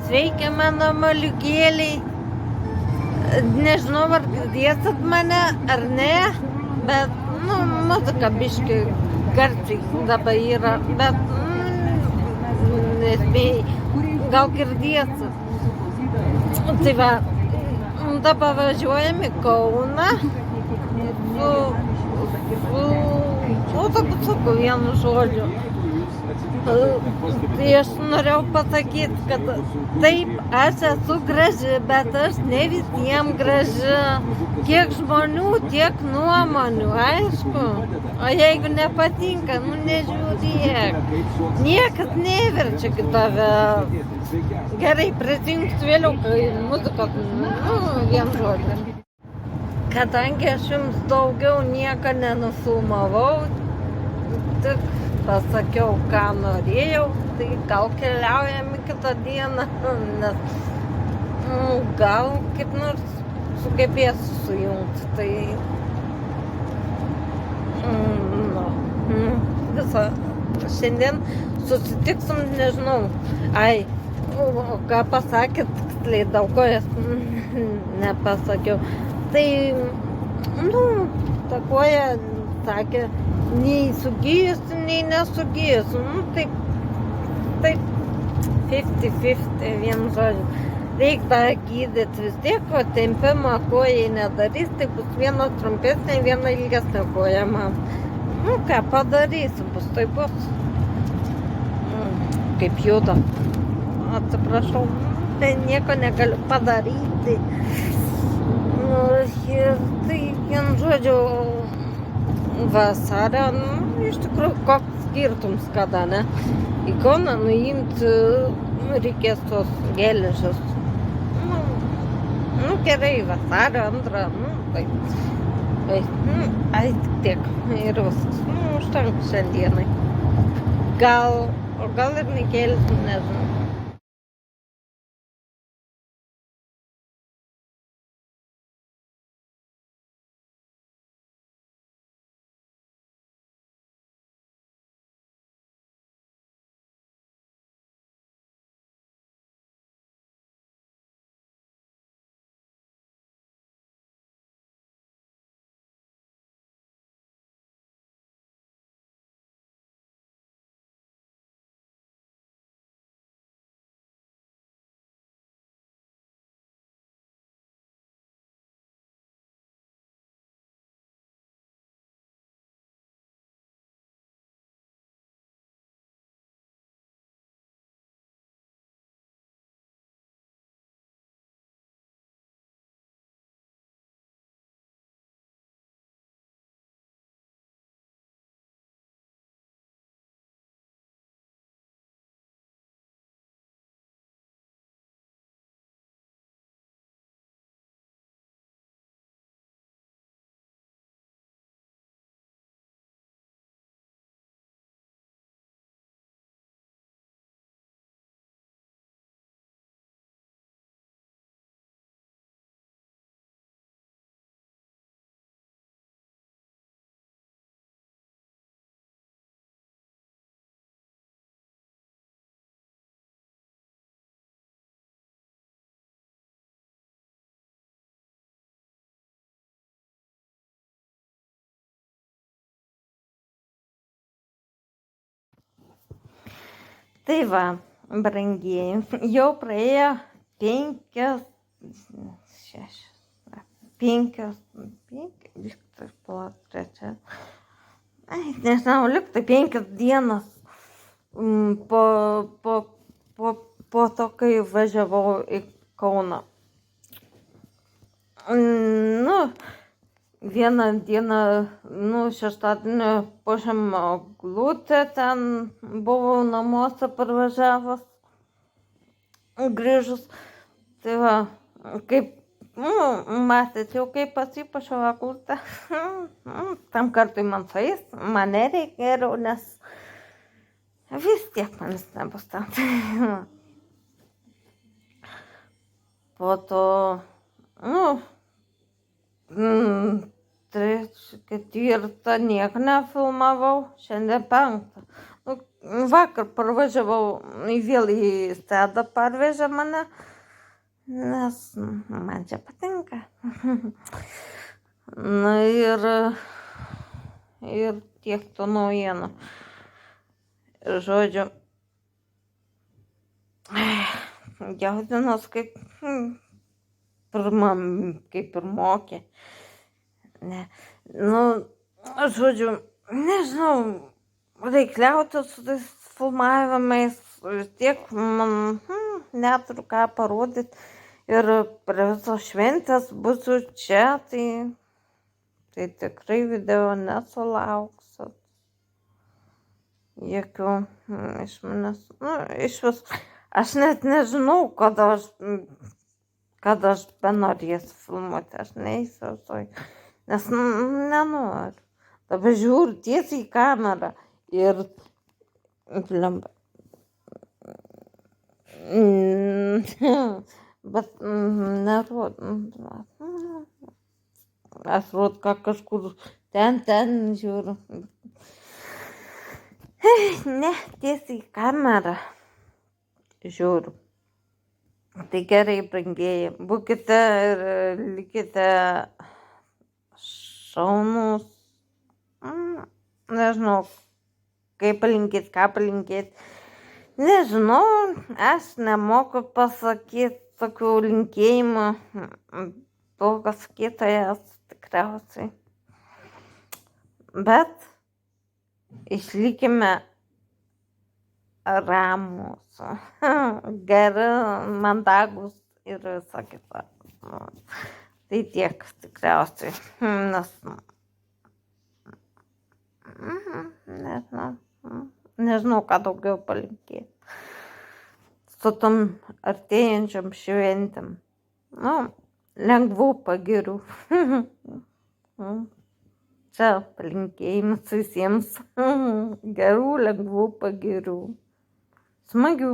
Sveiki, mano maliukėliai. Nežinau, ar girdėsit mane ar ne, bet, muzika biški garsiai dabar yra, bet, nespėjai, gal girdėsit. Tai va, dabar važiuojam į Kauną su autobusuku, vienu žodžiu. Tai aš norėjau pasakyti, kad taip, aš esu graži, bet aš ne visiems graži. Kiek žmonių, tiek nuomonių, aišku. O jeigu nepatinka, nežiūrėk. Niekas neverčia tave. Gerai, prisijungsiu vėliau, kai muzikos, vien žodžiu. Kadangi aš jums daugiau nieko nenufilmavau, tik pasakiau, ką norėjau, tai gal keliaujam į kitą dieną, nes gal kaip nors sugebėsiu sujungti, tai visą šiandien susitiksim, nežinau, ką pasakėt, tiksliai daug ko nepasakiau, tai, ta koja sakė, nei sugijusi, nei nesugijusi. Taip, 50-50, vienu žodžiu. Reikia tą gydyti vis tiek, o tempimą kojai nedarys, tai bus viena trumpesnė, viena ilgesnė koja man. Ką padarysiu, bus tai bus. Kaip juda. Atsiprašau, tai nieko negaliu padaryti. Tai vienu žodžiu, vasario, iš tikrųjų, koks skirtums kada, ne? Į Kauną nuimti reikės tos geležis. Gerai, vasario 2, taip. Tiek, ir viskas. Užtenka šiandienai. Gal ir nekelsim, nežinau. Tai va, brangieji, jau praėjo 5, nežinau, liktai 5 dienas po to, kai važiavau į Kauną. Vieną dieną, šeštadienį pažemą glūtę, ten buvau namuose parvažiavus, grįžus. Tai va, kaip, matėt jau, kaip pasipašiau glūtę. Tam kartui man sueis, man nereikia geriau, nes vis tiek manis nebus tam. Po to, 3, 4 nieko nefilmavau, šiandien 5. vakar parvažiavau, vėl į Stedą parvežė mane, nes man čia patinka. Na ir tiek to naujienų. Žodžiu, jaudinos kaip pirmokė. Ne. Nu, žodžiu, nežinau, reikliauti su tais filmavimais, vis tiek man neturiu ką parodyti. Ir prie visos šventės būsiu čia, tai tikrai video nesulauksit. Jokių iš manęs, iš vis, aš net nežinau, kada aš benorėsiu filmuoti, aš neįsivaizduoju, nes nenoriu. Dabar žiūriu tiesiai į kamerą ir blemba. Bet nerodo. Aš rodo, ką kažkur ten žiūriu. Ne, tiesiai į kamerą žiūriu. Tai gerai, brangieji, būkite ir likite šaunūs. Nežinau, kaip palinkėt, ką palinkėt. Nežinau, aš nemoku pasakyti tokių linkėjimų, blogas sakytojas tikriausiai. Bet išlikime ramūs, geri, mandagus ir visą kitą. Tai tiek tikriausiai, nes nežinau, ką daugiau palinkėti. Su tom artėjančiam šventėm. Lengvų pagirių. Čia palinkėjimas visiems. Gerų, lengvų pagirių. Smagių.